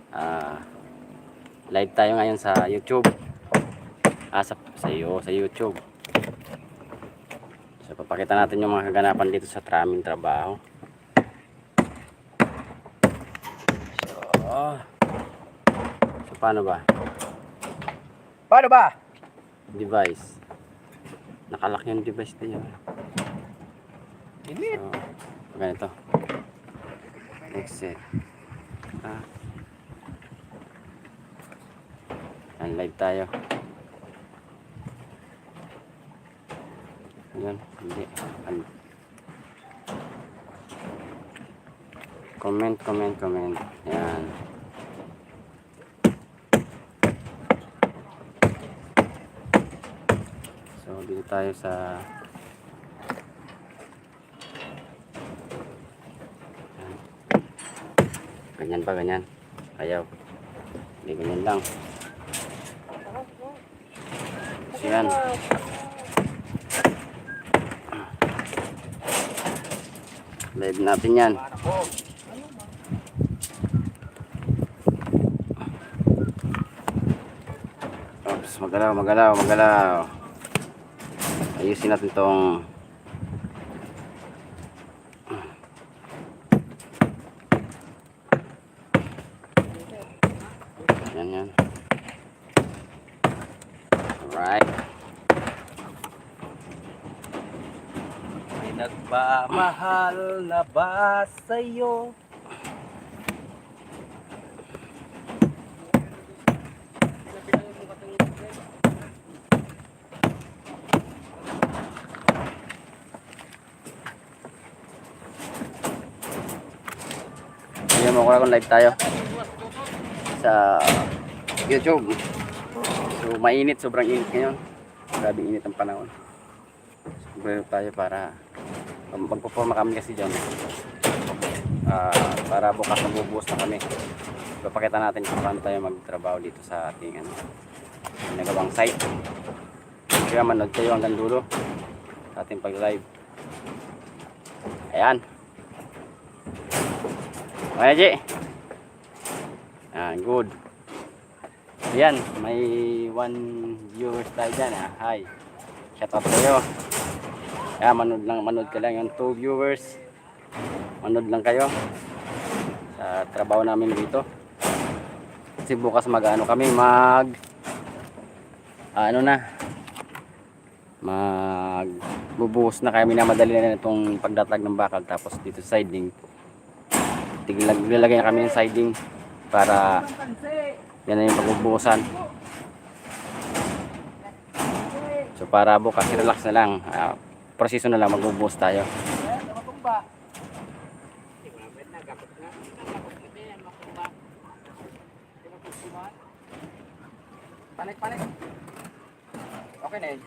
Ah, live tayo ngayon sa YouTube. Sa YouTube. So papakita natin yung mga kaganapan dito sa aming trabaho. So paano ba? Paano ba? Device. Nakalak yung device din yun. Init. So, ganito. Exit. Yan, live tayo. Yan, hindi. Comment. Yan. So, dito tayo sa yan. Ganyan ba, ganyan? Ayaw. Hindi, ganyan lang. So, yan. Live natin yan. Oops, magalaw. Ayusin natin tong yan. Alright. May nagmamahal na ba sa'yo? Ayan mo kung live tayo sa YouTube. So mainit, sobrang init ngayon. Grabe init ang panahon. So tayo para magpo-forma kami kasi dyan. Para bukas mabubuhos na kami. Papakita natin kung paano tayo magtrabaho dito sa ating nagawang site. Kaya manood kayo hanggang dulo sa ating pag-live. Ayan. Okay, G. Good. Ayan, may 1 viewers tayo dyan. Hi. Shout out kayo. Kaya manood ka lang. Yung 2 viewers. Manood lang kayo sa trabaho namin dito. Kasi bukas mag-ano kami, bubuhos na kami na madali na itong pagdatag ng bakal. Tapos dito siding. Lalagay na kami ng siding para yan na yung pagbubuhusan. So para bukas relax na lang, proseso na lang, magbubuhos tayo. Panik. Okay na yun.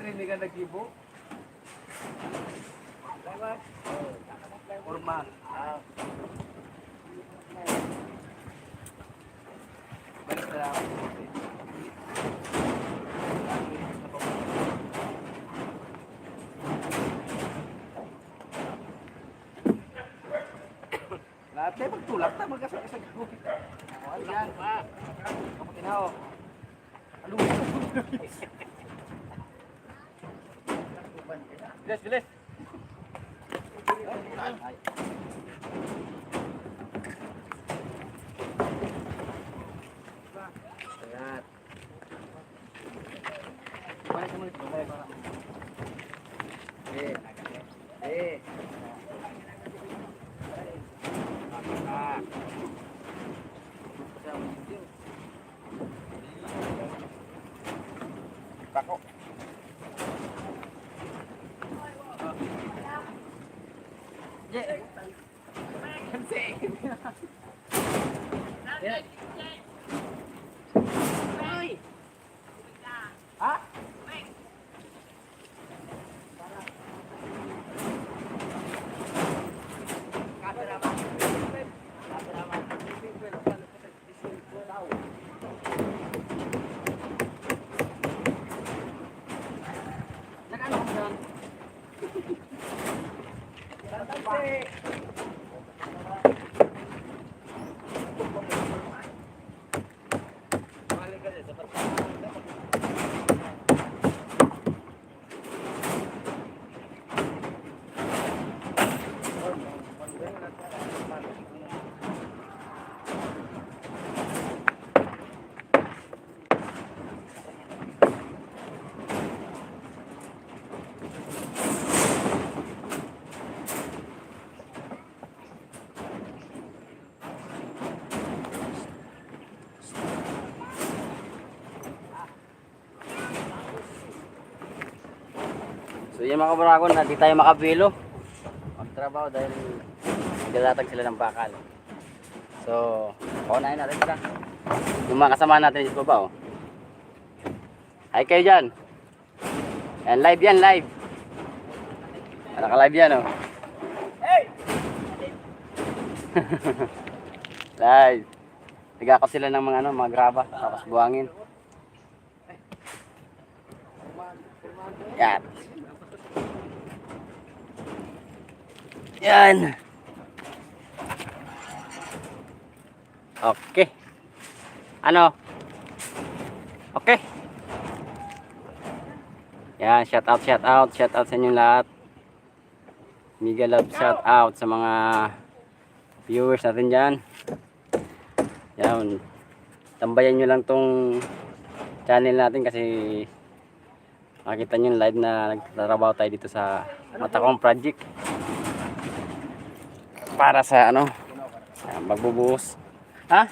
Hindi ka nag-ibo? Forma. Balik na lang. Lahat tayo magtulak na magkasakasag ko. Ayan. Kamutin na ako. Bilis. Ayan. Balik naman ito. Bako. So yung mga kabragon na di tayo makabilo magtrabaho dahil naglalatag sila ng bakal. So, paunahin natin sila. Yung mga kasama natin dito ba, oh. Hi kayo dyan. Yan, live yan, live. Naka-live yan, oh. Hey! Live. Nagakot sila ng mga, mga graba, tapos buhangin. Yan. Yan. Okay. Ano? Okay. Yan, shout out sa inyong lahat. Mega love shout out sa mga viewers natin dyan. Yan. Tambayan nyo lang tong channel natin kasi makita nyo yung live na nagtatrabaho tayo dito sa Matacong Project. Para sa ano, magbubuhos. Ha?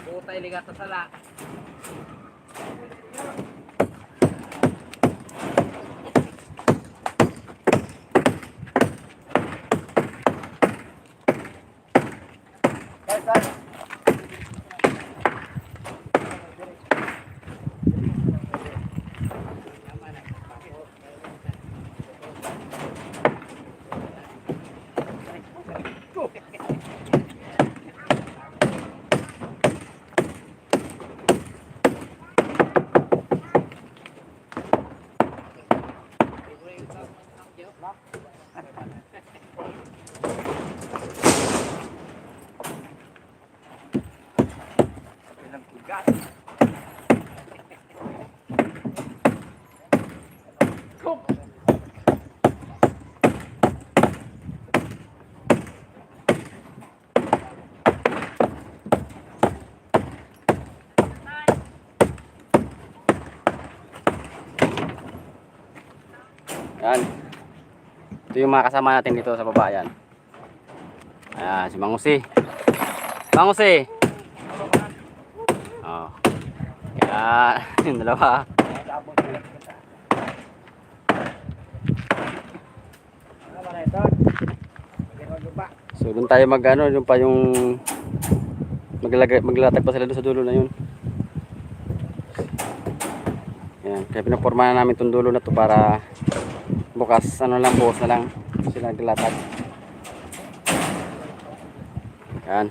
Putay ligat sa sala. Yan. Ito yung mga kasama natin dito sa baba. Yan. Ayan, si Mangusi. Mangusi! Oh. Yan. Yung dalawa. So doon tayo mag-ano, doon pa yung maglatag pa sila doon sa dulo na yun. Yan, kaya pinaporma na namin itong dulo na to para bukas ano lang, bukas na lang sila naglatag. Yan.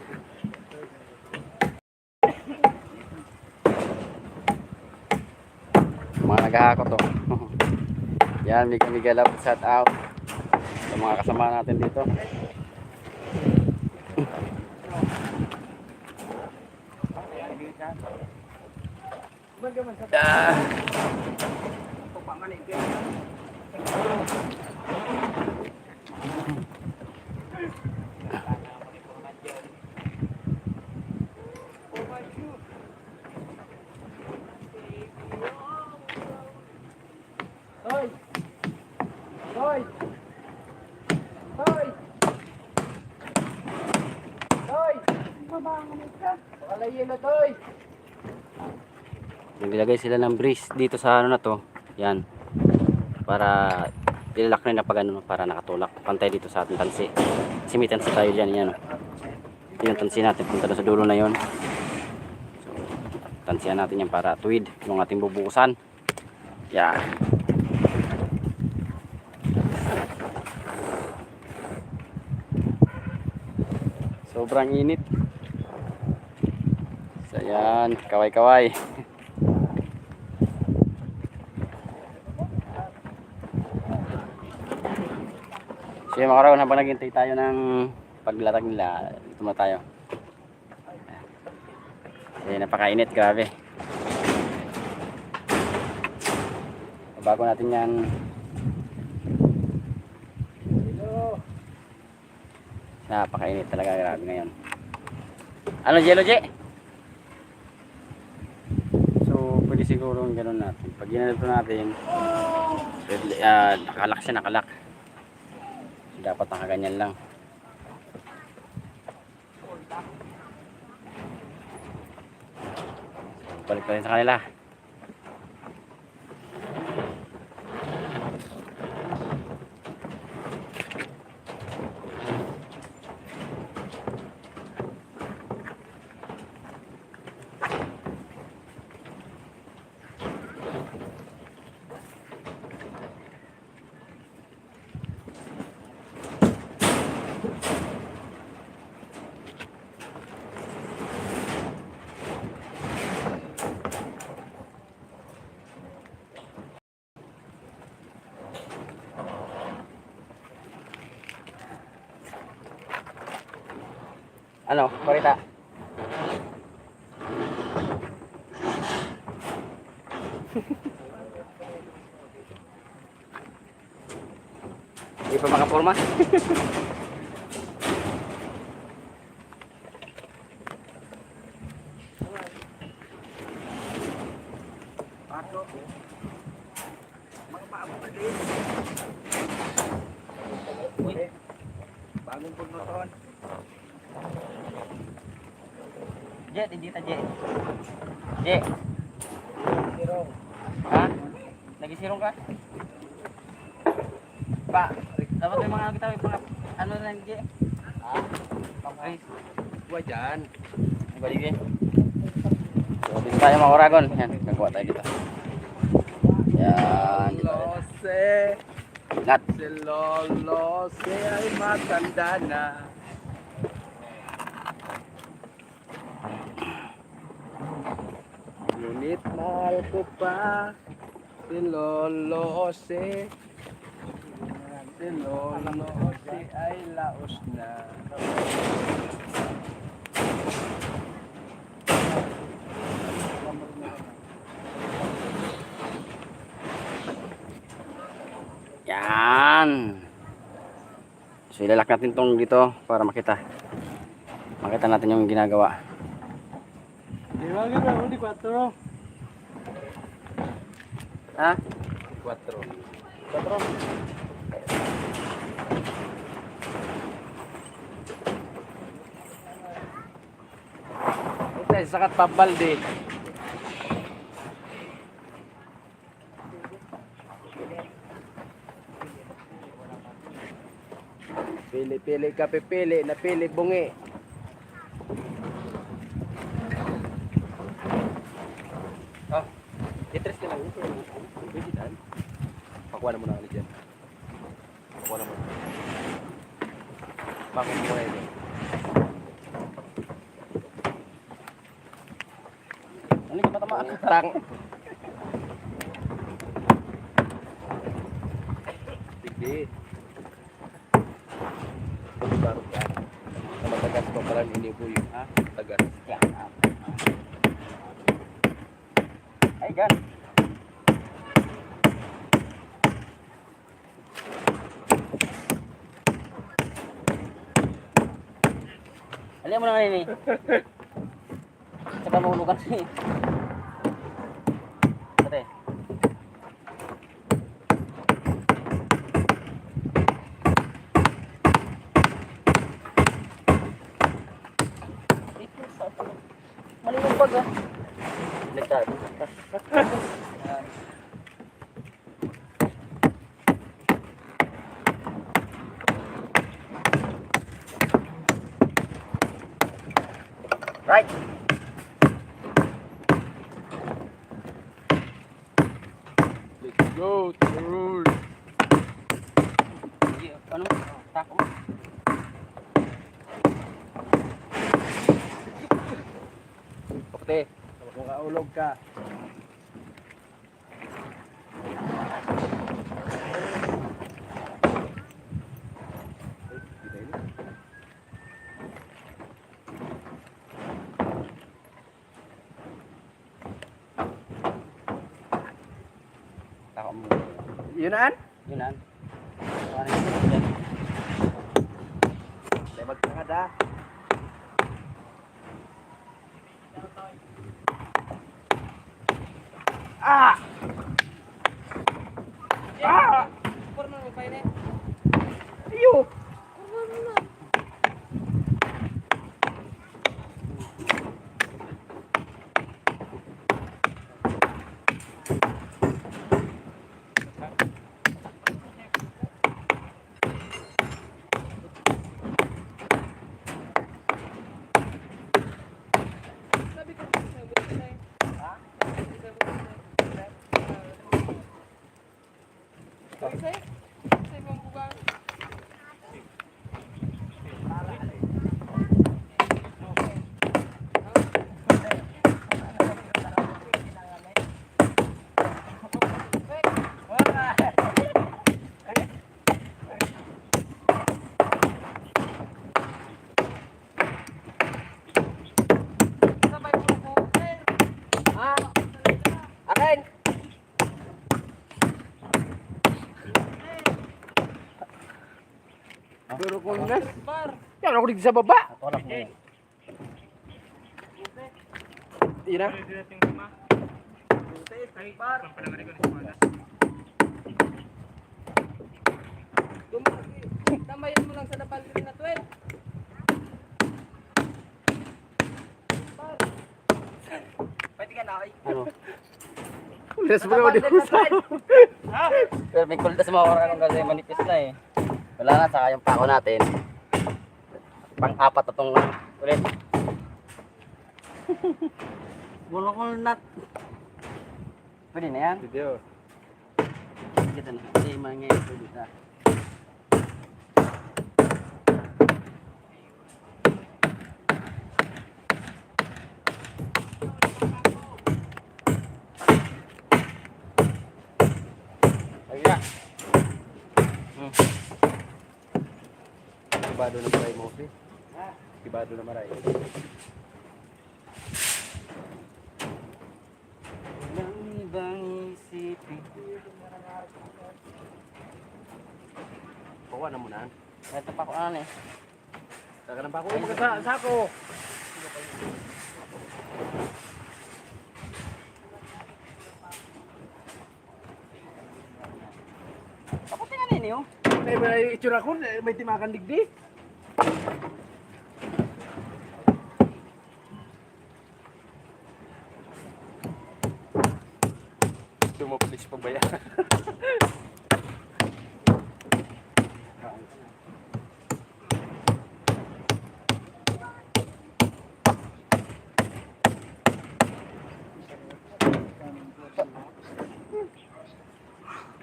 Mga naghahakot to. Yan, mega love shout out sa mga kasama natin dito. Hoy! Hoy! Hoy! Hoy! Mabangon ka. Pakalayin na toy. Naglagay sila ng breeze dito sa ano na to. Yan. Para ilalak na pag ano, para nakatulak. Pantay dito sa ating tansi. Kasi may tansi tayo dyan. Yan. Ito yung tansi natin. Punta na sa dulo na yon. So, tansihan natin yan para tuwid yung ating bubukusan. Yan. Sobrang init. So yan, kaway-kaway. So yung mga karon, habang naghintay tayo ng paglatag nila, dito na tayo. Kasi napakainit, grabe. Bago natin yan. Napakainit talaga, grabe ngayon. Ano, Jello J? So, pwede siguro gano'n natin. Pag ginanito natin, nakalak siya, nakalak. So, dapat nakaganyan lang. So, balik pa rin sa kanila. Ano, Marita? Hindi pa makaporma? Pato. Mga bago pa din. Bagong pagnoton. Jet, hindi ta Jet. J. Sirong. Ha? Nagisirong ka? Pa. Dapat may mga kita may mga ano na J. Ah. Pang-race. Buwa dyan. Ang balik eh. So, dito tayo mga Oragon. Yan, nagawa tayo dito. Yan, dito. Lose. Nat. Si Lolo si ay matanda na. Ngunit mahal ko pa si Lolo si Lolo si ay laos na. Yan. So, ilalak natin tong dito para makita. Makita natin yung ginagawa. Di 4. Ha? 4. 4. Ito, sakat pabalde. Pili-pili ka pipili, napili bungi. Ah, itres ka lang. Pwede dyan. Pakuha na muna ulit dyan. Pakuha na muna. Pakuha mo muna ito. Ano yung matama? Tang. Sige. Baru ka. Sama tagas pa pala ini po yun. Ha? Tagas. Yan. Ay, gan. Alam mo na nga ini. Saka mahulugan siya. Ate. Malimang pag ah. Ligtad. Right. Let's go to the road. Ano? Tako mo. Pukti. Kung kaulog ka. pako mo. Yunan? Yun an. Parang ito dyan. Tayo magtangad ha. Ah! Ah! Formal mo pa yun eh. Iyo! Sabi ko sa buti na eh. Ha? Sa buti na eh. Isa eh. Isa ibang bugang. Sabay ko po. Ha? Akin! Pero kung nas, Bar. yan ako dito sa baba. Natulak mo yun. Yun na. Bar. Tamayan mo lang sa napaliri na 12. Bar. Pwede ka na ay. Ano? Nas mo naman dito sa... Pero may kuldas mo ako kasi manipis na eh. Wala na, saka yung pako natin. Pang-apat na itong ulit. Bulokol nut. Pwede na yan. Video. Kita na. Hindi mangyayari pwede na. Ayan. Kibado na maray mo, Fi. Kibado na maray. Walang ibang isipin. Kuha na muna. Ito pa ko ano eh. Saka na pa ako. Sako! Kapag tingnan ninyo. May itsura ko, may timakan digdi. Dumaplis pa ba yan?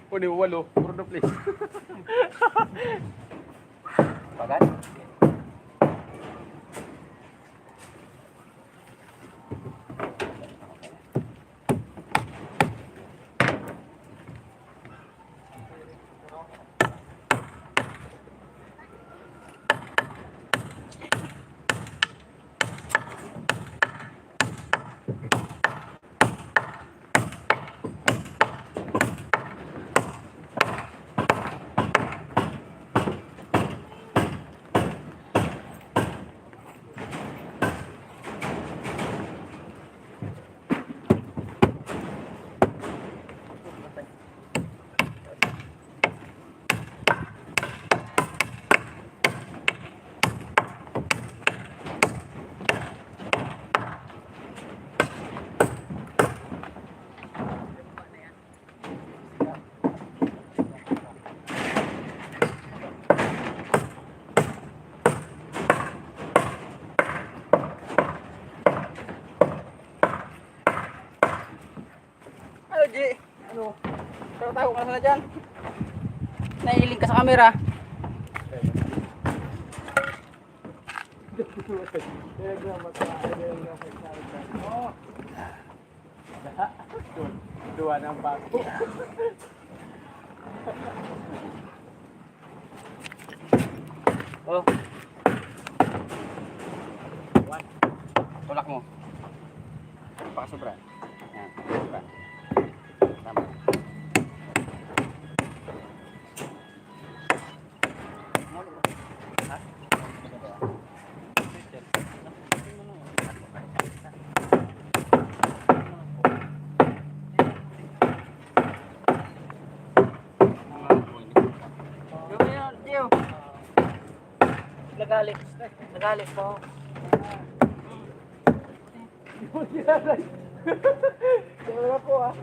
Pwede mo walo, puro na please. Bagat. Ano, G? Ano? Tago ka na dyan. Naiiling ka sa camera. Dua ng bago. Oh. Tulak mo. Pakasobra. Yan, pakasobra. Tama. Nagalit. Nagalit po. Wala po ah.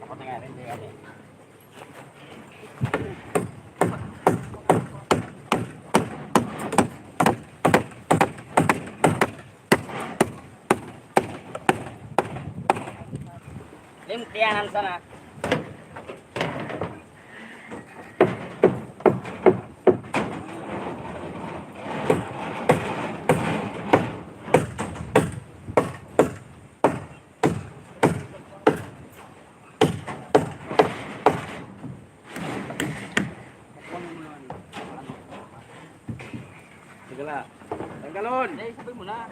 Ako tingnan rin din kami. Limpianan sana. Sige na. Tanggalon. Hindi, sabi mo na.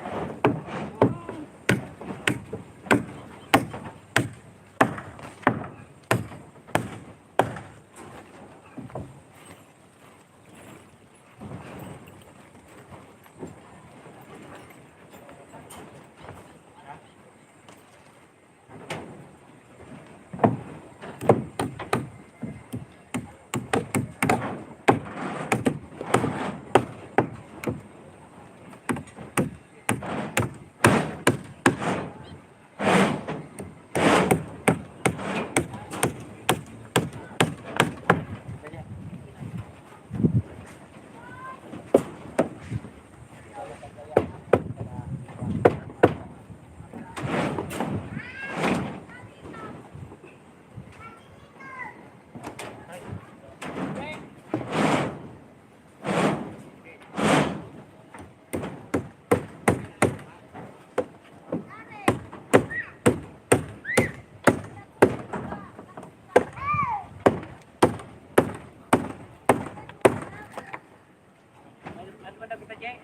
Ano ba na kita, Jay?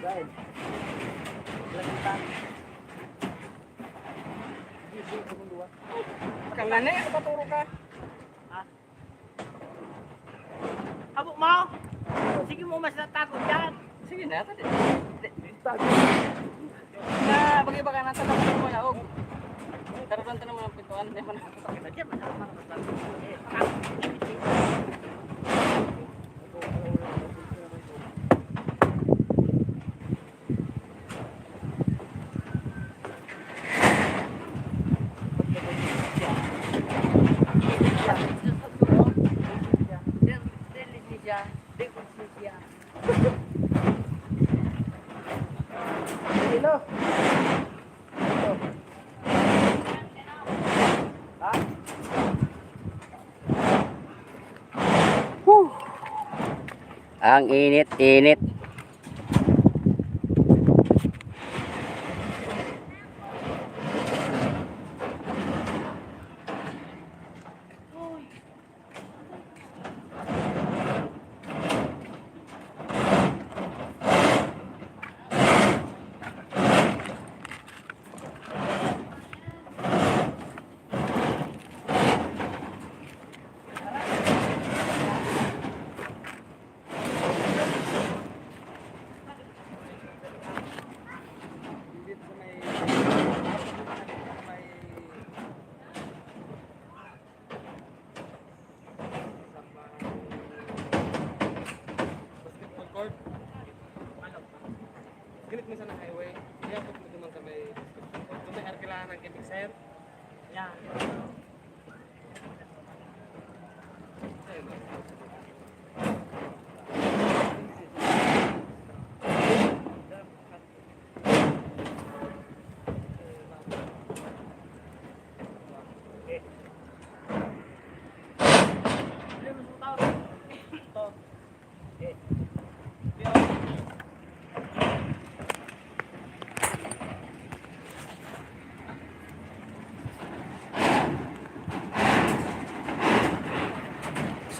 Dahil. Kang nanay, paturo ka. Ha? Habok mo! Sige mo, mas natakot dyan. Sige na, tadi. Na, bagi ba ka nasa tapos mo na, og. Tarutan to naman ang pintuan. Hindi man ako Kita dyan, masama ka ba? Hello. Ang init-init. Basketball court. Galit mo sa highway. Kaya pag mo naman sa may basketball court. Kung may kailangan ng kimik sir. Yan.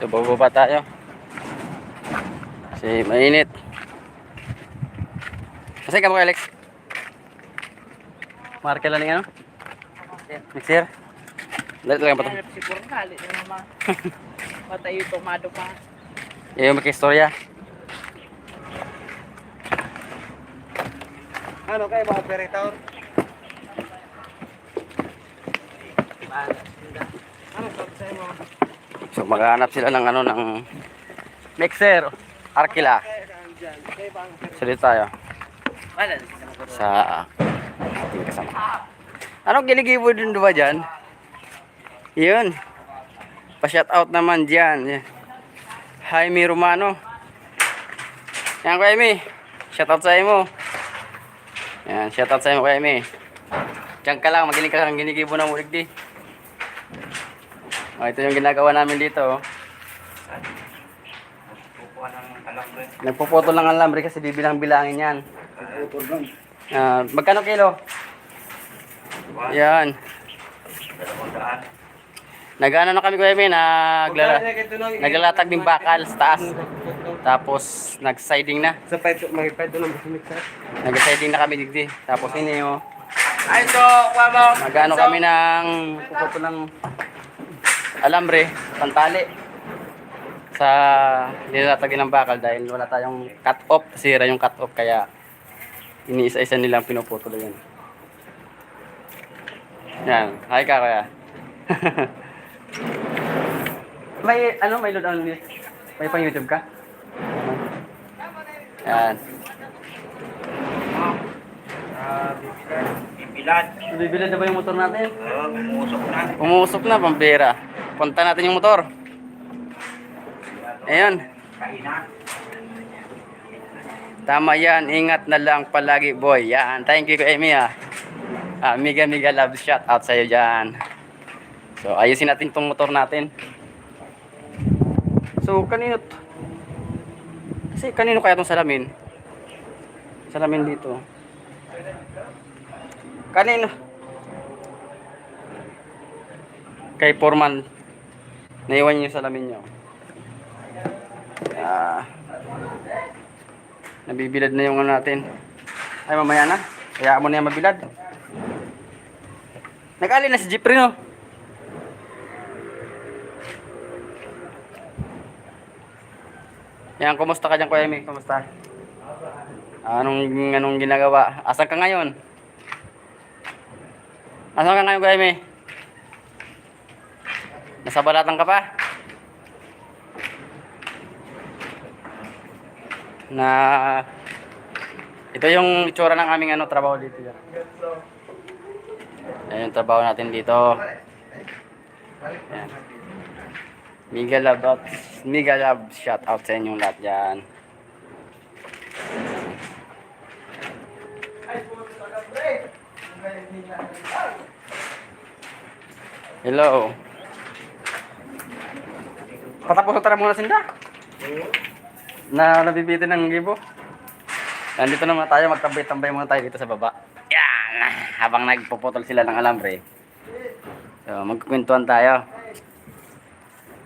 So bababa tayo. Kasi mainit. Kasi ka mo kay Alex? Marker lang yung ano? Mixer? Dali lang pa to. Siguro kali na naman. Patay yung tomado pa. Yung makistorya. Ano kayo mga operator? Ano sabi sa'yo mo? So maghanap sila ng ano ng mixer. Arkila. Salit tayo. Wala. Sa ating kasama. Anong ginigibo din ba dyan? Yun. Pa-shout out naman dyan. Jaime Romano. Yan ko Jaime. Shout out sa mo. Yan, shout out sa mo Jaime. Diyan ka lang, magiling ka lang ginigibo ng ulig di. Oh, ito yung ginagawa namin dito. Oh. Nagpuputol ng alambre kasi bibilang-bilangin yan. Magkano kilo? Yan. Nag-ano na kami ko naglalatag ng bakal sa taas. Tapos nag-siding na. Sa may pedo ng mixer. Nag-siding na kami digdi. Tapos ini oh. Ay, so, wala. Nag-ano kami ng puputol ng alambre, pantali. Sa nilatagin ng bakal dahil wala tayong cut off. Sira yung cut off kaya iniisa-isa nilang pinuputol yan. Yan. Hi ka kaya. May ano, may load on this. May pang YouTube ka? Yan. Bilad. Bibilad na ba yung motor natin? Umusok na. Umusok na, pambira. Punta natin yung motor. Ayan. Tama yan. Ingat na lang palagi, boy. Yan. Thank you, Amy, ha. Mega love shout out sa'yo dyan. So, ayusin natin tong motor natin. So, kanino kasi kanino kaya tong salamin? Salamin dito. Kanino? Kay Foreman. Naiwan niyo yung salamin niyo. Nabibilad na yung ano natin. Ay, mamaya na. Kaya mo na yung mabilad. Nag-ali na si Jeffrey, no? Yan, kumusta ka dyan, Kuya Emi? Kumusta? Anong ginagawa? Asan ka ngayon? Asan ka ngayon, Kuya Emi? Nasa balatan ka pa? Ito yung itsura ng aming trabaho dito. Ayan yung trabaho natin dito. Ayan. Mega love shout out sa inyong lahat dyan. Hello. Patapos na muna sinda. Nabibitin ng gibo. Nandito naman tayo, magtambay-tambay muna tayo dito sa baba. Yan! Habang nagpuputol sila ng alambre. So, magkukwentuhan tayo.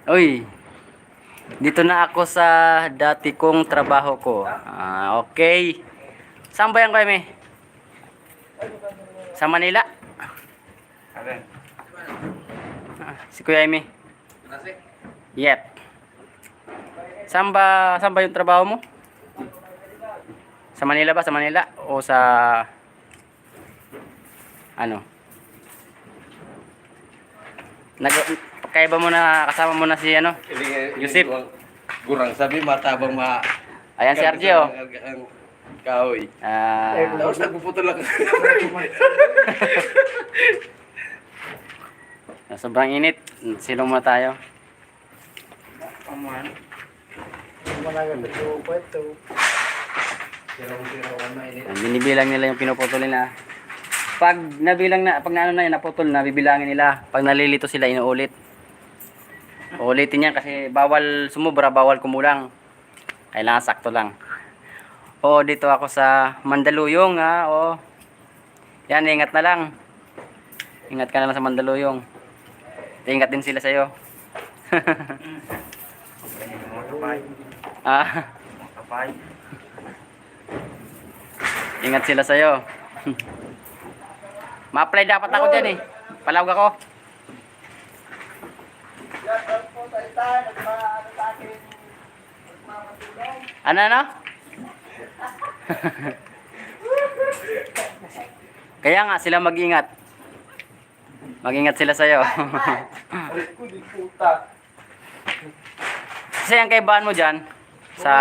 Uy! Dito na ako sa dati kong trabaho ko. Okay. Saan ba yan, Kuya Emi? Sa Manila? Si Kuya Emi? Yep. Saan ba yung trabaho mo? Sa Manila ba? Sa Manila? O sa... ano? Kaya ba mo na, kasama mo na si Yusip? Gurang sabi matabang Ayan si Argio. Kahoy. Tapos nagpuputol lang. Sobrang init. Silong muna tayo. Binibilang nila yung pinuputol nila. Pag naputol na, bibilangin nila. Pag nalilito sila, inuulit. Ulitin yan kasi bawal sumubra, bawal kumulang. Kailangan sakto lang. Dito ako sa Mandaluyong, ha. Yan, ingat na lang. Ingat ka na lang sa Mandaluyong. Ingat din sila sa'yo. Kapay. Ingat sila sa'yo. Ma-apply dapat ako dyan eh. Palawag ako. Ano? Kaya nga sila mag-ingat. Mag-ingat sila sa'yo. Kasi ang kaibahan mo dyan sa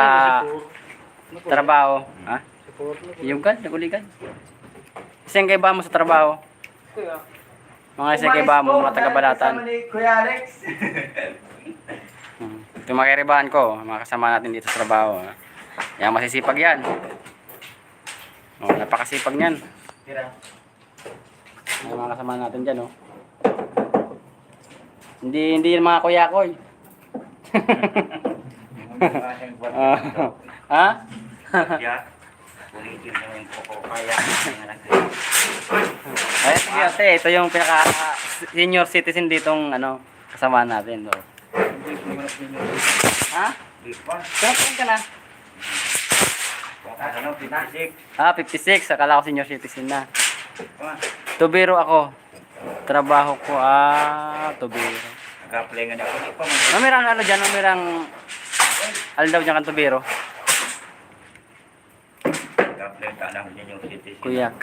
trabaho. Ha? Yung kan? Nagulikan? Kasi ang kaibahan mo sa trabaho. Mga isa kaibahan mo, mga taga-balatan. Ito yung mga kaibahan ko, mga kasama natin dito sa trabaho. Yan, masisipag yan. Oh, napakasipag niyan. Yung mga kasama natin dyan, oh. Hindi yung mga kuya-koy. Ha? Ulitin mo yung koko kaya. Ay, sige ate, ito yung pinaka senior citizen ditong ano, kasama natin. Oh. Ha? Saan ka na? Ano, pinasik. 56, akala ko senior citizen na. Tubero ako. Trabaho ko, tubero. Nag-apply nga na ako. Di pa man. Mamirang ano dyan, mamirang aldaw dyan kang tubero. Nag-apply ka lang din yung citizen. Kuyak.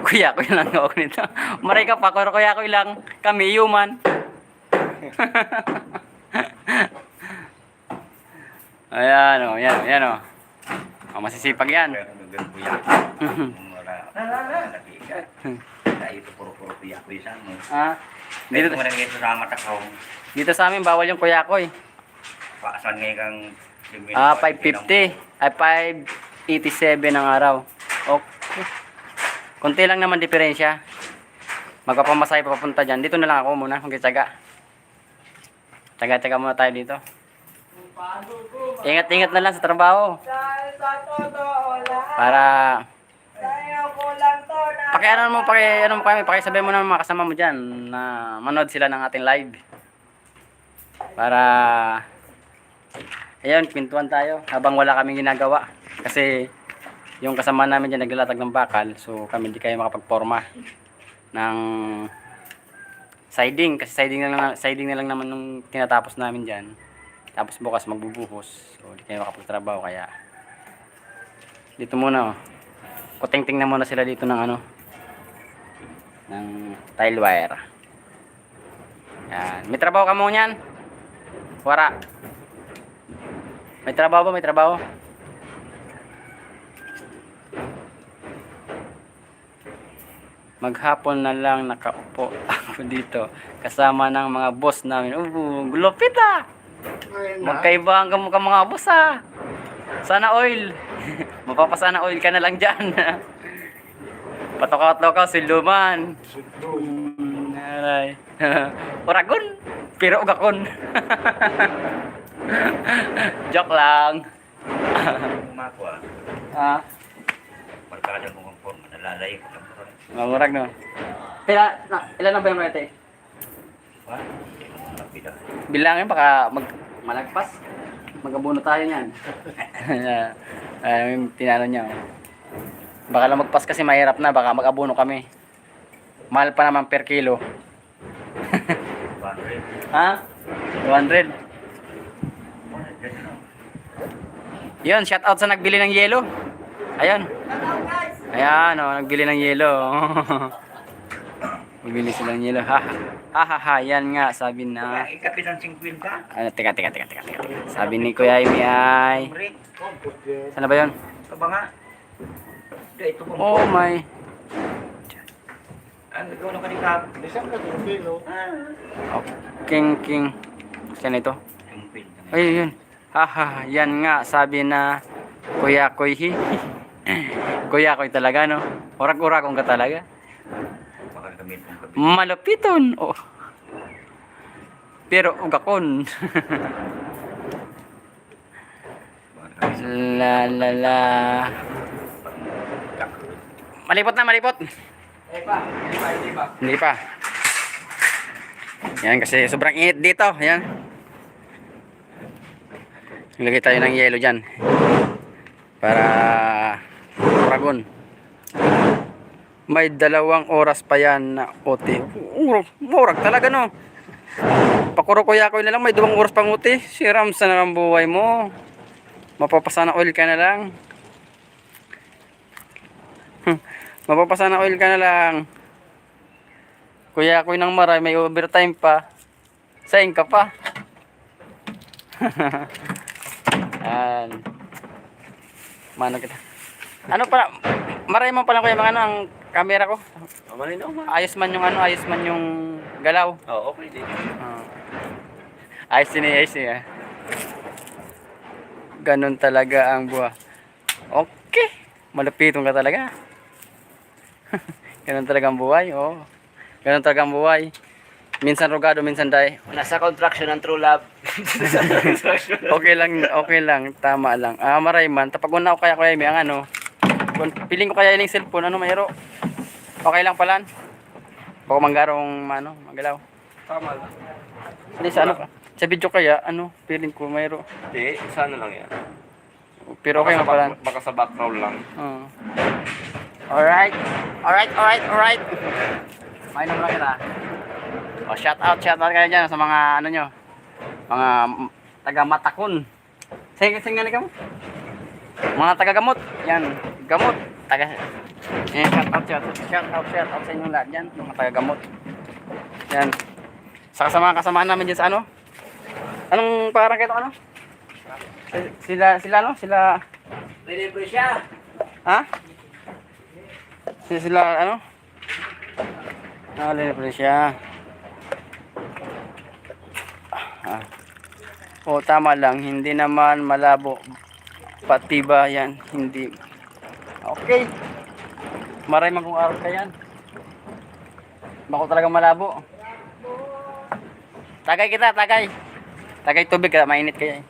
Kuya ko lang ako nito. Maray ka pa, kuya ko lang. Kami, human. Ayan o, yan o. Oh, masisipag yan. Nag-kuya. Wala nakikat. Dahil ito puro-puro kuya ko isang mo. Dito, Dito mo nang ito sa matakaw. dito sa amin, bawal yung kuya ko eh. Paasan ngayon kang... 550. Ay, 587 ang araw. Okay. Kunti lang naman diferensya. Magpapamasahe papunta dyan. Dito na lang ako muna. Magkitsaga. Tsaga-tsaga muna tayo dito. Ingat-ingat na lang sa trabaho. Para... Pakisabihin mo naman mga kasama mo dyan na manood sila ng ating live. Para... Ayun, pintuan tayo habang wala kaming ginagawa. Kasi yung kasama namin dyan naglalatag ng bakal. So kami hindi kayo makapagporma ng siding. Kasi siding na lang naman nung tinatapos namin dyan. Tapos bukas magbubuhos. So hindi kayo makapagtrabaho kaya dito muna oh. Kuting-ting na muna sila dito ng ano, ng tile wire. Yan. May trabaho ka mo niyan? Wara. May trabaho ba? May trabaho? Maghapon na lang nakaupo ako dito kasama ng mga boss namin. Gulupit ah! Magkaibahan ka mga boss ah! Sana oil! Mapapasana oil ka na lang dyan. Patokaw-tokaw, siluman. Aray. Uragon! Pero ugakon. Joke lang. Kumakuha. Pagkada mo kong forma, nalalay ko lang. Mamurag no. Ilan ang ba yung mayate? Bilangin baka malagpas. Magabuno tayo niyan. Yung tinano niya. Baka lang magpas kasi mahirap na, baka mag-abono kami. Mahal pa naman per kilo. 100. Ha? 200. Yun, shout out sa nagbili ng yelo. Ayun. Ayan, oh, nagbili ng yelo. Nagbili sila ng yelo. Ha. Yan nga, sabi na. Ikapit ang 50. Ano, teka. Sabi ni Kuya Amy ay... Saan na ba yun? Ito ba nga? Ito po. Oh my. Ang gagawa ng kanina. King. Saan ito? Ay, yun. Yan nga, sabi na Kuya Koy. Kuya Koy talaga, no? Urak-urakong ka talaga. Malupiton. Oh. Pero ugakon. La. Malipot na. Hindi pa. Yan kasi sobrang init dito. Yan. Ilagay tayo ng yelo dyan. Para dragon. May 2 oras pa yan na OT. Murag talaga no. Pakurukuya ko na lang, may 2 oras pang OT. Siram sa na ang buhay mo. Mapapasana oil ka na lang. Mapapasana oil ka na lang. Kuya ko nang maray, may overtime pa. Sayang ka pa. Yan. Mano kita. Ano pala, maray mo pala kuya mga ano ang camera ko. Malinaw man. Ayos man yung ano, ayos man yung galaw. Oo, okay din. Ayos din ah. Ganun talaga ang buha. Okay. Malupitong ka talaga. Ganun talaga ang buhay. Oh. Ganun talaga ang buhay. Minsan rugado, minsan day. Nasa contraction ng true love. Okay lang, tama lang. Maray man, tapag una ko kaya may ang ano. Piling ko kaya yung cellphone, ano mayro. Okay lang palan. Baka manggarong magalaw. Tama lang. Hindi sa ano, sa video kaya, feeling ko mayro. Hindi, sana lang yan. Pero okay nga palan. Baka sa background lang. Alright. Mainom lang kita. Shout out kayo dyan sa mga ano nyo. Mga taga Matakon. Singali ka mo? Mga taga gamot. Yan, gamot. Shout out sa inyong lahat dyan. Mga taga gamot. Yan. Saka sa mga kasamaan namin dyan sa ano? Anong parang kayo ano? Sila Deliver siya. ha? Sila ano? Libre siya. Tama lang, hindi naman malabo. Pati ba yan? Hindi. Okay. Maray man kung araw ka yan. Bako talaga malabo. Tagay kita, tagay. Tagay tubig ka, mainit kaya eh.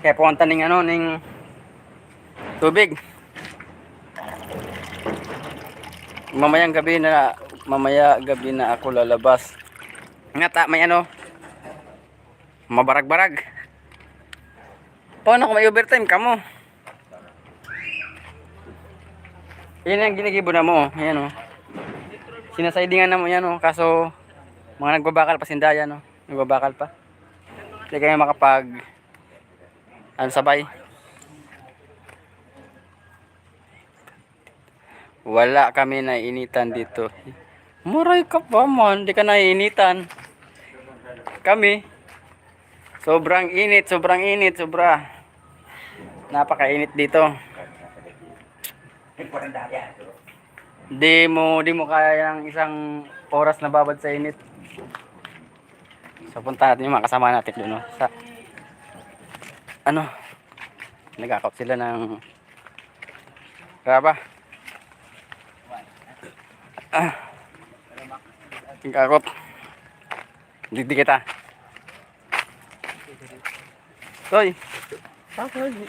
Kaya pumunta ning tubig. Mamaya gabi na ako lalabas. Nga may mabarag-barag. Paano kung may overtime ka mo? Yan ang ginigibo na mo. Ayan sinasidingan na mo yan kaso mga nagbabakal pa sindayan nagbabakal pa. Hindi kayo makapag sabay. Wala kami naiinitan dito. Maray ka pa man, di ka naiinitan. Kami sobrang init. Napakainit dito. Di mo kaya ng isang oras na babad sa init. So punta natin yung mga kasama natin doon sa nagkakap sila ng graba. Nagkakap. Digdi kita. Toy.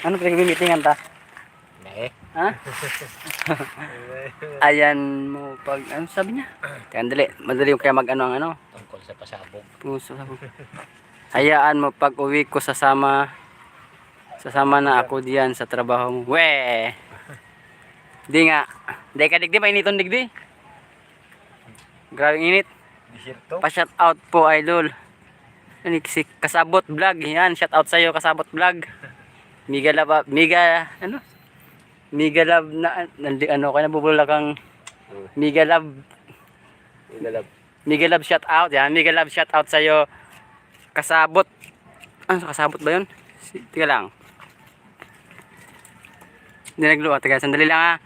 Ano pinag-meetingan ta? Ha? Ayan mo pag sabi niya? Kaya madali yung kaya Tungkol sa pasabog. Hayaan mo pag uwi ko sasama na ako diyan sa trabaho mo. Weh. Di nga. Di ka digdi, mainiton digdi. Grabing init. Pa-shout out po idol. Si Kasabot Vlog. Yan, shout out sa iyo Kasabot Vlog. Mega love na kaya nabubulak ang Mega love shout out. Yan, Mega love shout out sa iyo Kasabot. Kasabot ba 'yun? Tiga lang. Hindi nagluwa. Tiga, sandali lang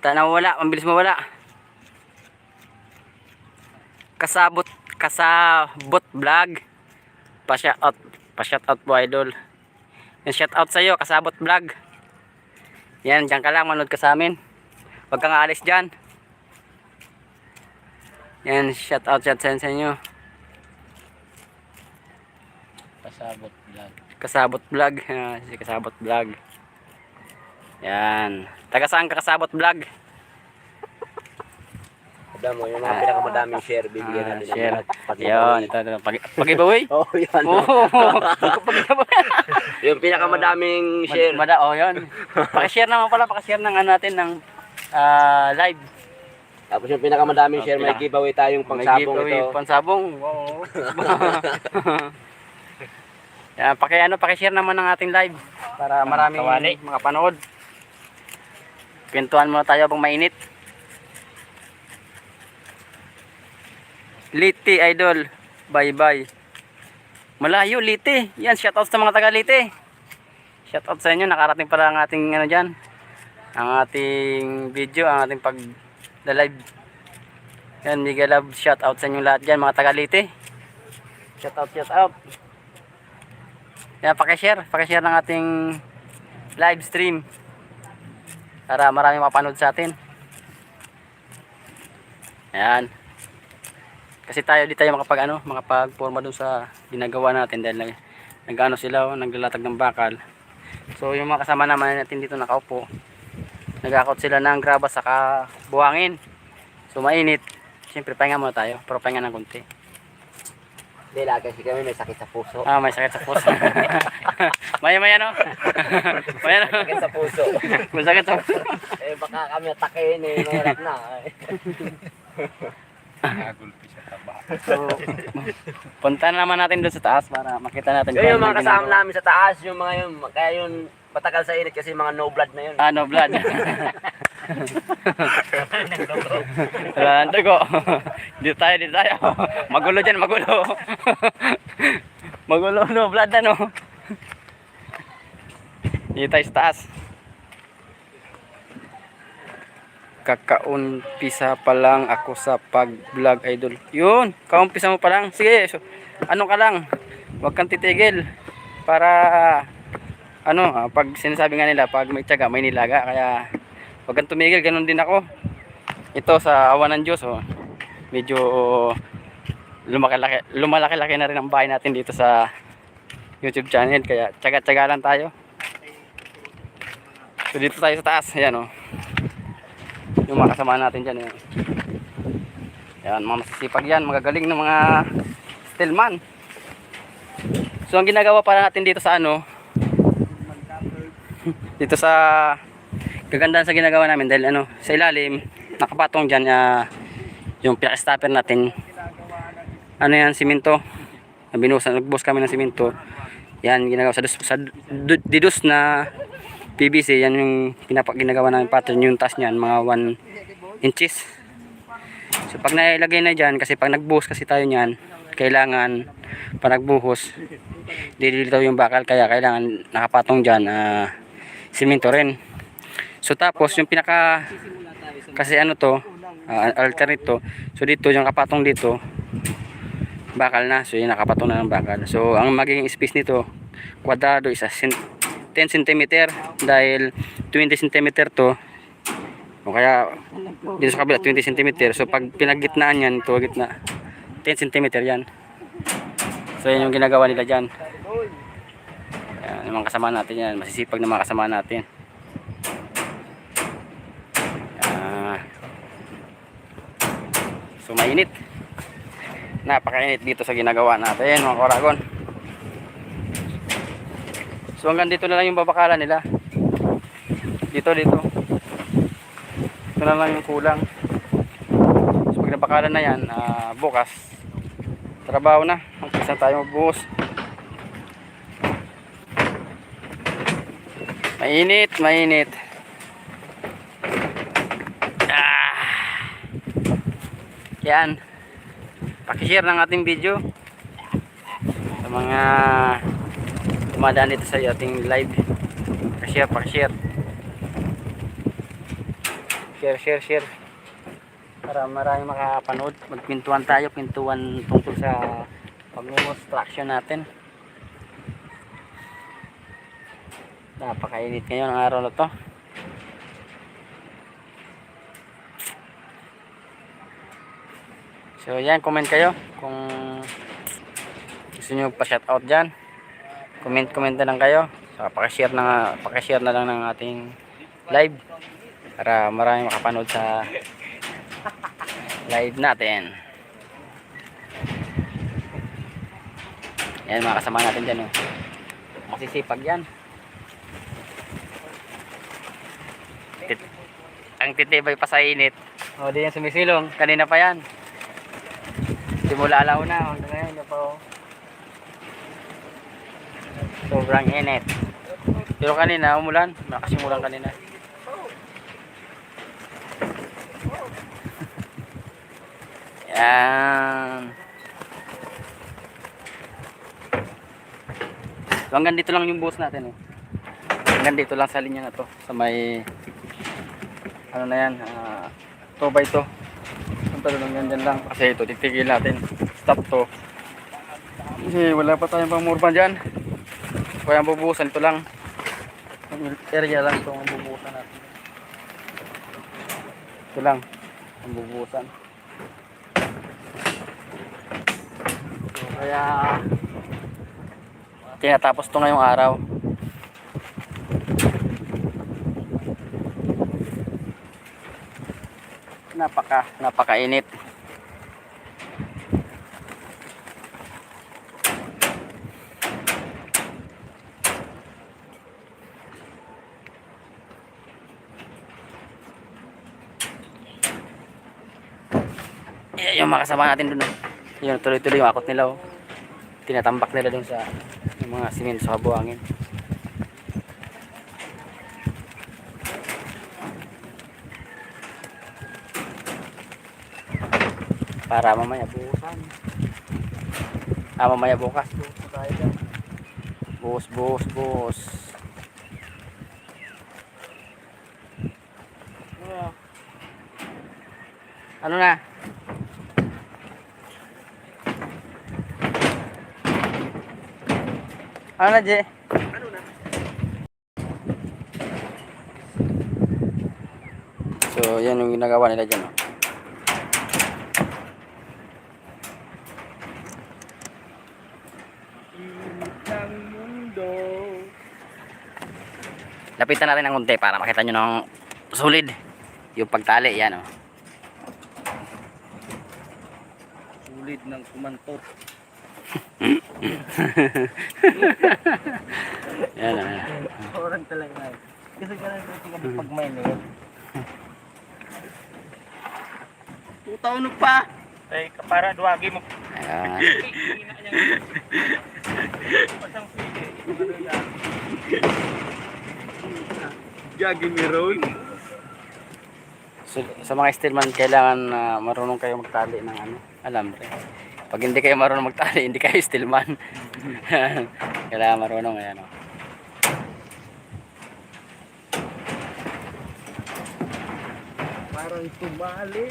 nawawala, mabilis mawala. Kasabot Vlog. Pa-shout out po idol. Yan, shout out sa iyo Kasabot Vlog. Yan, diyan ka lang, manood ka sa amin. Huwag kang aalis diyan. Yan, shout out sa inyo. Kasabot Vlog. Si Kasabot Vlog. Yan. Taga saan ka Kasabot Vlog? Tama, yung mga pinakamadaming share, bibigyan natin. ng Share. lahat. Yun, ito. Pag-giveaway? Oh, yan. Oo. Pag-giveaway. Yung pinakamadaming share. Yun. Pakishare naman pala, pakishare ng ano natin ng live. Tapos yung pinakamadaming share, may giveaway tayong May pangsabong giveaway, ito. pansabong. Oo. Yan, pakishare naman ng ating live para maraming makapanood. Pintuan muna tayo habang mainit. Liti Idol, bye bye. Malayo Liti. Yan, shoutout sa mga taga Liti. Shoutout sa inyo, nakarating pala ang ating ano diyan. Ang ating video, ang ating pag-live. Yan, mega love shoutout sa inyo lahat diyan, mga taga Liti. Shoutout. Yan, pakishare ng ating live stream para marami mapanood sa atin. Ayan. Kasi di tayo makapag-forma dun sa ginagawa natin dahil nag-ano sila, naglalatag ng bakal. So yung mga kasama naman natin dito nakaupo, nag-akot sila ng graba saka buhangin. So mainit. Siyempre pahinga muna tayo, pero pahinga ng konti. Hindi, kasi kami may sakit sa puso. May sakit sa puso. may ano? May ano? Sakit sa puso. May sakit sa puso. Baka kami atakin mahirap na. So, punta naman natin doon sa taas para makita natin. Yung mga kasama namin sa taas, yung mga yun, kaya yun patagal sa init kasi mga no blood na yun. No blood. Wala ko. Dito tayo. Magulo dyan, magulo. Magulo, no blood na no. Dito tayo sa taas. Kakaumpisa pa lang ako sa pag-vlog Idol. Yun, kaumpisa mo pa lang. Sige, so, ano ka lang. Huwag kang titigil. Para, pag sinasabi nga nila, pag may tiyaga, may nilaga. Kaya, huwag kang tumigil. Ganun din ako. Ito, sa awa ng Diyos, medyo lumalaki-laki na rin ang bahay natin dito sa YouTube channel. Kaya, tiyaga-tiyaga lang tayo. So, dito tayo sa taas. Ayan, yung mga kasama natin dyan. Yan, mga masisipag yan, magagaling ng mga stillman. So ang ginagawa para natin dito sa dito sa kagandahan sa ginagawa namin dahil sa ilalim nakapatong dyan yung pinaka-stopper natin. Yan, simento. Nagbus kami ng simento. Yan, ginagawa sa didus na PVC, yan yung ginagawa namin pattern, yung taas niyan, mga 1 inches. So pag nailagay na dyan, kasi pag nagbuhos kasi tayo niyan, kailangan, pag nagbuhos, dililitaw yung bakal, kaya kailangan nakapatong dyan, simento rin. So tapos, yung kasi alternate to, so dito, yung kapatong dito, bakal na, so yung nakapatong na ng bakal. So ang magiging space nito, kwadrado, 10 cm dahil 20 cm to, o kaya dito sa kabila 20 cm. So pag pinaggitnaan yan, ito gitna 10 cm yan. So yan yung ginagawa nila dyan. Yan, yung mga kasama natin yan, masisipag na mga kasama natin. So mainit, napakainit dito sa ginagawa natin mga Koragon. So hanggang dito na lang yung babakalan nila. Dito. Ito na lang yung kulang. So pag nabakalan na yan, bukas trabaho na. Umpisa tayo magbuhos. Mainit. Yan. Pakishare ng ating video sa mga dumadaan dito sa ating live. Pakishare. Share. Para marami makapanood. Magpintuan tayo. Pintuan tungkol sa pag-construction natin. Napakainit ngayon ang araw na to. So yan, comment kayo kung gusto nyo pa-shoutout dyan. Comment na lang kayo. So pakishare na lang ng ating live para marami makapanood sa Live natin. Yan mga kasama natin dyan. Oh. Masisipag yan. Ang titibay pa sa init. O, di yan sumisilong. Kanina pa yan. Simula alaw na. Hanggang ngayon na pa. Sobrang init. Pero kanina, umulan. Nakasimulan kanina. Yan. So, hanggang dito lang yung buhos natin. Hanggang dito lang sa linya na to. Sa may ano na yan, 2x2. Punta lang ganyan lang. Kasi ito, titigil natin. Stop to. Kasi wala pa tayong pamurban dyan. Kaya ang bubuhusan ito lang. Area lang ito ang bubuhusan natin. Ito lang ang bubuhusan. So, kaya tinatapos ito ngayong araw. Napakainit. Yung mga kasama natin doon. Yun, tuloy-tuloy yung akot nila. Oh. Tinatambak nila doon sa yung mga simento sa kabuhangin. Para mamaya buhusan. Mamaya bukas. Buhos tayo dyan. Buhos. Ano na? Ano na, Je? Ano na? So, yan yung ginagawa nila dyan. Oh. Ng mundo. Lapitan natin ng konti para makita nyo ng solid. Yung pagtali, yan. Oh. Sulit ng kumantot. Yan. Orang talaga. Kasi ganun ka pag may nil. Tutaon pa. Ay, kapara duwagi mo. Ayan. Pasang pili. Gagi meron. So, sa mga steelman, kailangan marunong kayo magtali ng alambre. Pag hindi kayo marunong magtali, hindi kayo steelman. Kailangan marunong. Ayan, oh. Parang tumali.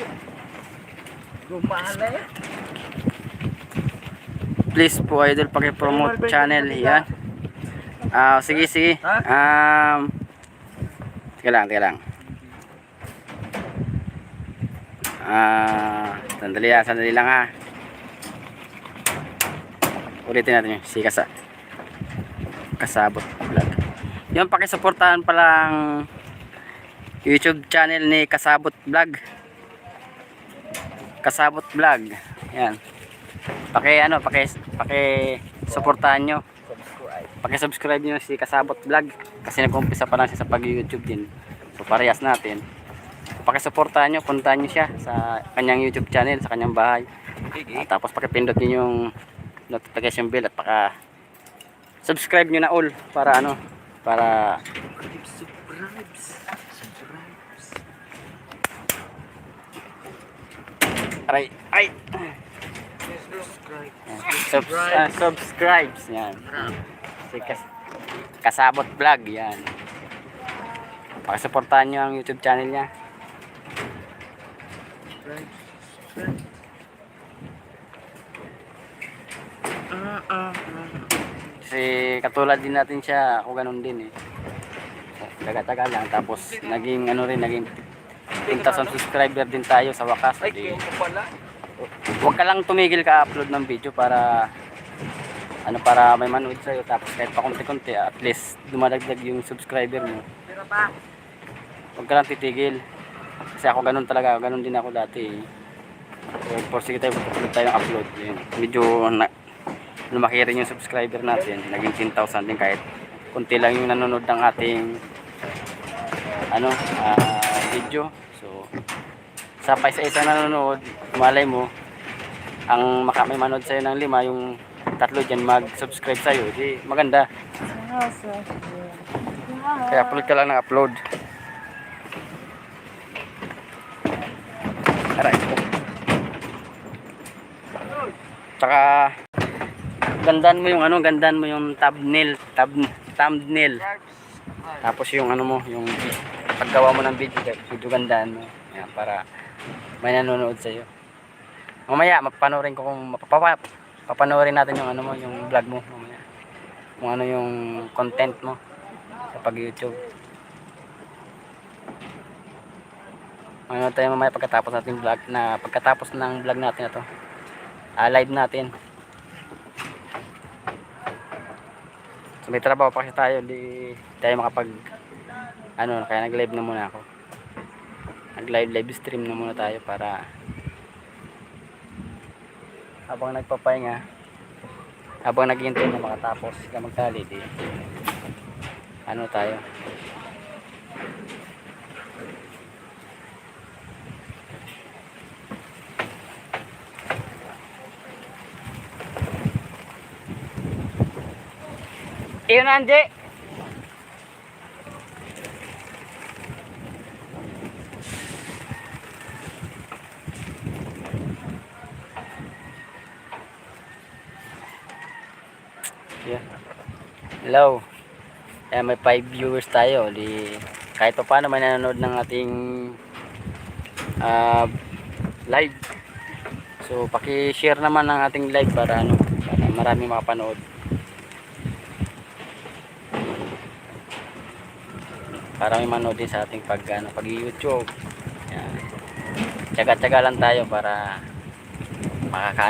Please po idol, paki-promote channel. Yan. Sige. Teka lang. Sandali lang ha. Ulitin natin yung si Kasabot Vlog. Yung pakisuportahan palang YouTube channel ni Kasabot Vlog. Yan. Paki-suportahan nyo. Paki-subscribe nyo si Kasabot Vlog kasi nag-umpisa pa lang siya sa pag-YouTube din. So parehas natin. Paki-suportahan nyo, puntahan nyo siya sa kanyang YouTube channel, sa kanyang bahay. Tapos paki-pindot nyo yung notification bell at subscribe nyo na all para subscribes yan. Si Kasabot Vlog yan. Pakisuportahan nyo ang YouTube channel niya. Kasi katulad din natin siya, ako ganun din eh. Taga-taga lang, tapos naging 10,000 subscriber din tayo sa wakas. Huwag ka lang tumigil ka-upload ng video para may manood sa'yo, tapos kahit pa konti-konti at least dumadagdag yung subscriber mo. Huwag ka lang titigil kasi ako ganun talaga, ganun din ako dati eh. So, porsige tayo, upload tayo ng upload. Yun. Medyo lumaki rin yung subscriber natin. Naging 10,000 din kahit kunti lang yung nanonood ng ating video. So, sa isa-isa nanonood, malay mo, ang may manood sa'yo ng 5, yung 3 dyan mag-subscribe sa'yo. Di maganda. Kaya upload ka lang ng upload. Aray. Tsaka gandaan mo yung thumbnail. Tapos yung yung paggawa mo ng video gandaan mo. Yan, para may nanonood sa iyo. Mamaya mapapanoorin ko kung papanoorin natin yung yung vlog mo mamaya. Kung ano yung content mo sa pag-YouTube. Ano tayo mamaya pagkatapos ng vlog natin na to. Live natin. So may trabaho pa kasi tayo, di tayo makapag kaya nag-live na muna ako. Live stream na muna tayo para habang nagpapahinga, habang naghihintay na makatapos ka magtali, di tayo. Iyon Anje. Yeah. Hello. May 5 viewers tayo. Kahit pa paano may nanonood ng ating live. So paki-share naman ng ating live para para marami makapanood. Para may manood din sa ating pag-YouTube. Yan. Tsaga-tsaga lang tayo para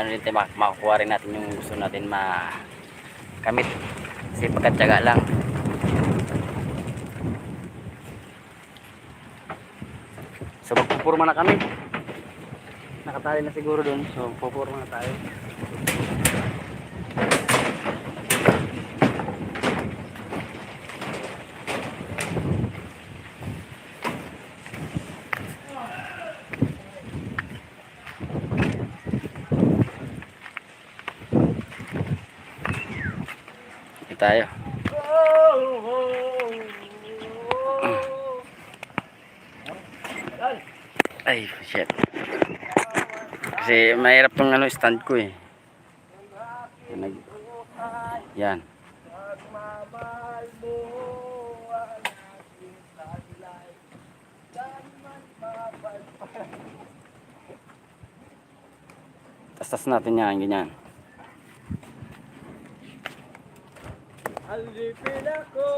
din tayo, makakuha rin natin yung gusto natin makamit. Kasi pagkatsaga lang. So magpupurma na kami. Nakatali na siguro doon. So pupurma na tayo. Tayo. Ay, shit. Kasi mahirap tong stand ko eh. Yan. Tas natin yan, ganyan. Alipin ako.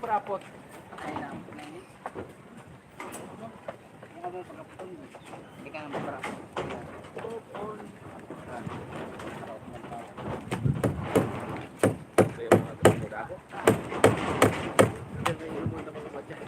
Parapot. Ay, nampun na ini. Ano ba pagkapon? Hindi ka naman parapot. Ito yung mga tumuda ako. Ito yung mga tumuda dyan.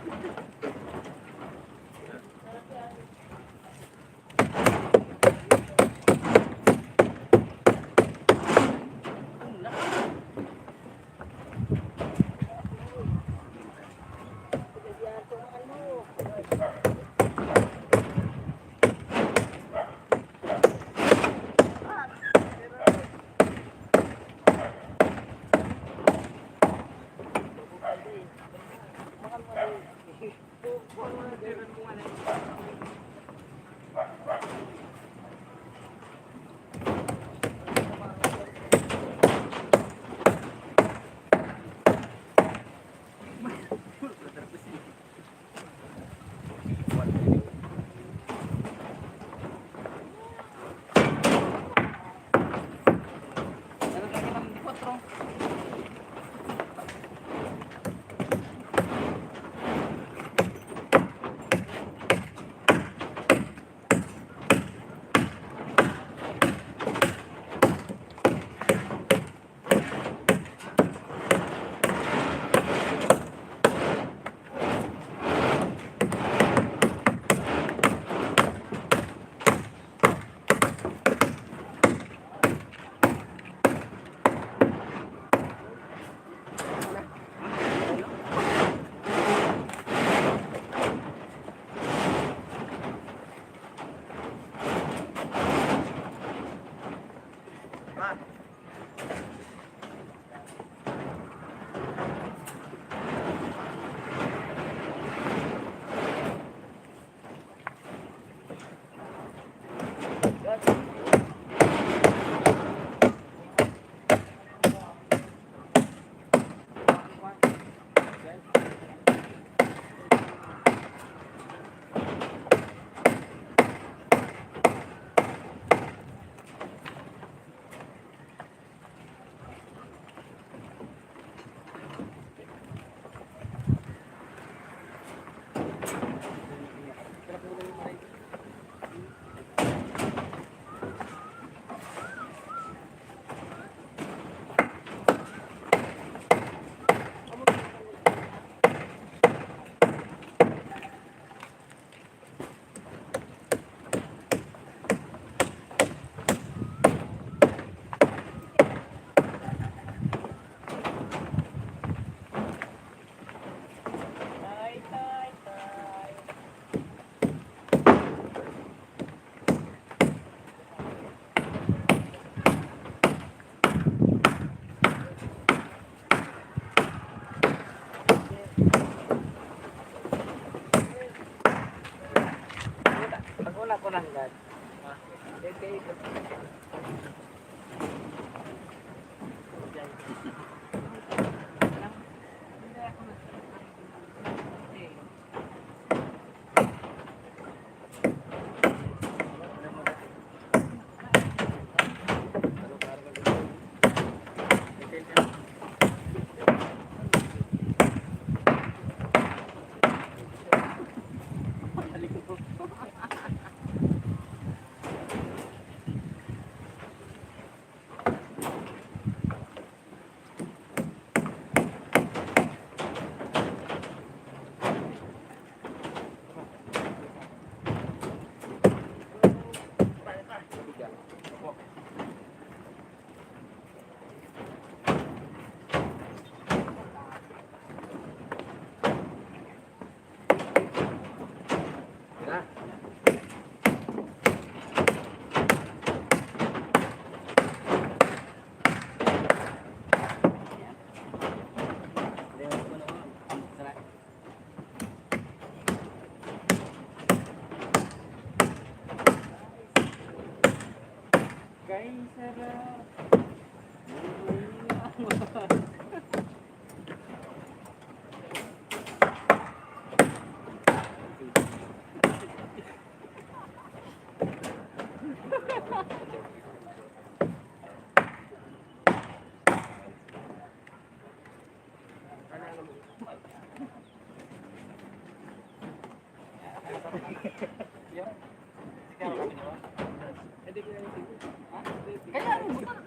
Pag-una ko lang dad.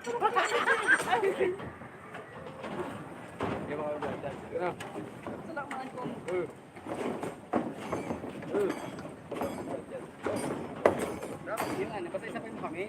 Yung mga bata. Ano? Salamat ko. Yun, basta isa pa yung kami.